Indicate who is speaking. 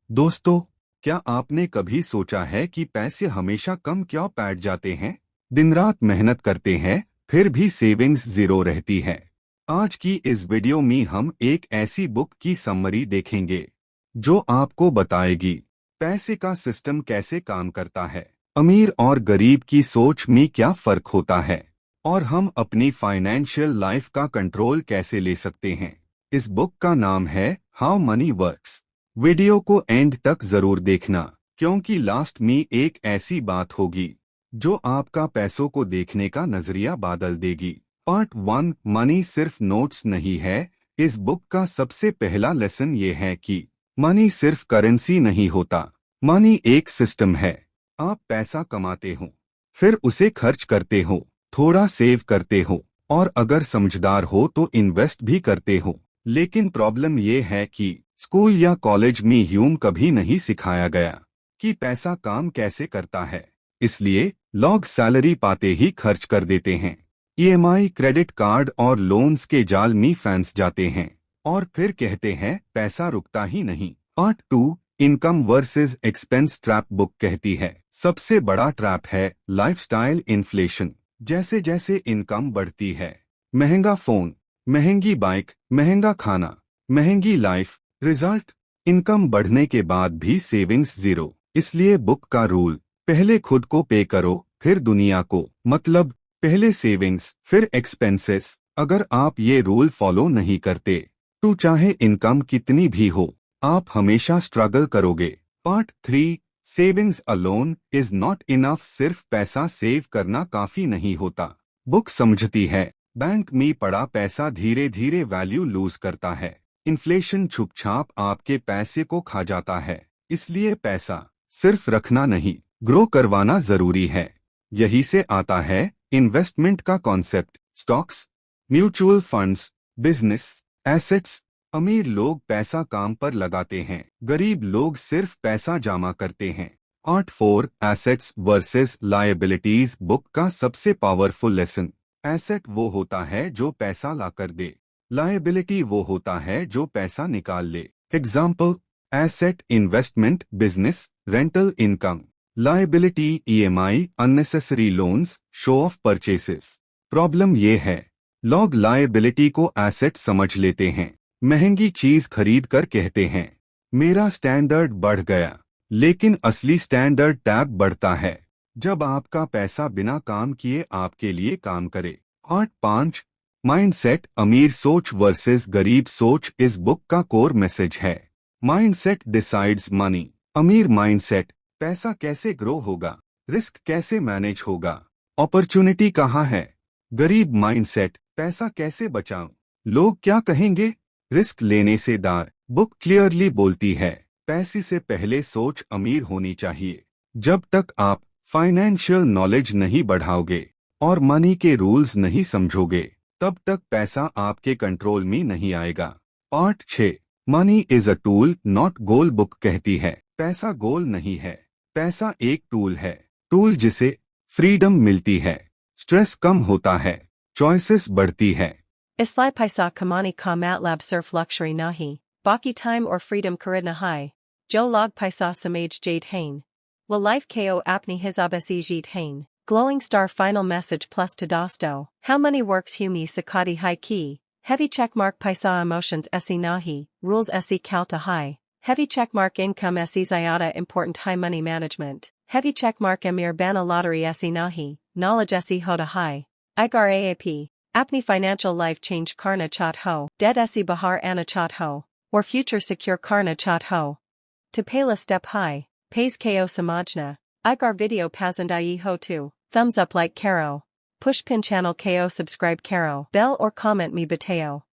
Speaker 1: दोस्तों, क्या आपने कभी सोचा है कि पैसे हमेशा कम क्यों बैठ जाते हैं? दिन रात मेहनत करते हैं, फिर भी सेविंग्स जीरो रहती है। आज की इस वीडियो में हम एक ऐसी बुक की समरी देखेंगे जो आपको बताएगी पैसे का सिस्टम कैसे काम करता है, अमीर और गरीब की सोच में क्या फर्क होता है, और हम अपनी फाइनेंशियल लाइफ का कंट्रोल कैसे ले सकते हैं। इस बुक का नाम है हाउ मनी वर्क्स। वीडियो को एंड तक जरूर देखना, क्योंकि लास्ट में एक ऐसी बात होगी जो आपका पैसों को देखने का नजरिया बदल देगी। पार्ट 1, मनी सिर्फ नोट्स नहीं है। इस बुक का सबसे पहला लेसन ये है कि मनी सिर्फ करेंसी नहीं होता, मनी एक सिस्टम है। आप पैसा कमाते हो, फिर उसे खर्च करते हो, थोड़ा सेव करते हो, और अगर समझदार हो तो इन्वेस्ट भी करते हो। लेकिन प्रॉब्लम ये है कि स्कूल या कॉलेज में यूं कभी नहीं सिखाया गया कि पैसा काम कैसे करता है। इसलिए लोग सैलरी पाते ही खर्च कर देते हैं, ईएमआई, क्रेडिट कार्ड और लोन्स के जाल में फंस जाते हैं, और फिर कहते हैं पैसा रुकता ही नहीं। Part 2, income versus expense trap book कहती है सबसे बड़ा ट्रैप है लाइफस्टाइल इन्फ्लेशन। जैसे जैसे इनकम बढ़ती है, महंगा फोन, महंगी बाइक, महंगा खाना, महंगी लाइफ, रिजल्ट इनकम बढ़ने के बाद भी सेविंग्स जीरो। इसलिए बुक का रूल, पहले खुद को पे करो फिर दुनिया को, मतलब पहले सेविंग्स फिर एक्सपेंसेस। अगर आप ये रूल फॉलो नहीं करते तो चाहे इनकम कितनी भी हो, आप हमेशा स्ट्रगल करोगे। Part 3, savings alone is not enough. सिर्फ पैसा सेव करना काफी नहीं होता। बुक समझती है बैंक में पड़ा पैसा धीरे धीरे वैल्यू लूज करता है। इन्फ्लेशन छुपछाप आपके पैसे को खा जाता है। इसलिए पैसा सिर्फ रखना नहीं, ग्रो करवाना जरूरी है। यही से आता है इन्वेस्टमेंट का concept. Stocks, mutual funds, business, assets. अमीर लोग पैसा काम पर लगाते हैं, गरीब लोग सिर्फ पैसा जमा करते हैं। Part 4, assets versus liabilities book का सबसे पावरफुल लेसन। एसेट वो होता है जो पैसा ला कर दे, लायबिलिटी वो होता है जो पैसा निकाल ले। Example, asset investment, business, rental income. Liability EMI, unnecessary loans, show off purchases. Problem ये है लोग लायबिलिटी को एसेट समझ लेते हैं, महंगी चीज खरीद कर कहते हैं मेरा स्टैंडर्ड बढ़ गया, लेकिन असली स्टैंडर्ड टैब बढ़ता है जब आपका पैसा बिना काम किए आपके लिए काम करे। पार्ट 5, माइंडसेट, अमीर सोच वर्सेस गरीब सोच इस बुक का कोर मैसेज है। Mindset decides money. अमीर माइंडसेट, पैसा कैसे ग्रो होगा, रिस्क कैसे मैनेज होगा, अपॉर्चुनिटी कहाँ है। गरीब माइंडसेट, पैसा कैसे बचाऊं, लोग क्या कहेंगे, रिस्क लेने से दार। बुक क्लियरली बोलती है पैसे से पहले सोच अमीर होनी चाहिए। जब तक आप फाइनेंशियल नॉलेज नहीं बढ़ाओगे और मनी के रूल्स नहीं समझोगे, तब तक पैसा आपके कंट्रोल में नहीं आएगा। Part 6, money is a tool not goal book कहती है पैसा गोल नहीं है, पैसा एक टूल है। टूल जिसे फ्रीडम मिलती है, स्ट्रेस कम होता है, चॉइसेस बढ़ती है।
Speaker 2: Islay paisa kamani ka matlab surf luxury nahi, baki time or freedom karidna hai. Jo log paisa samage jade hain. Will life ko apni hisabasi jeet hain. Glowing star final message plus to dosto. How many works humi sakati high key. Heavy checkmark paisa emotions esi nahi, rules esi kalta high. Heavy checkmark income esi zayada important high money management. Heavy checkmark emir bana lottery esi nahi, knowledge esi hoda high. Igar AAP. Apni financial life change karna chat ho, dead esi bahar ana chat ho, or future secure karna chat ho. To payla step high, pays ko samajna, igar video pasandai ho too, thumbs up like karo. Push pin channel ko subscribe karo, bell or comment me bateo.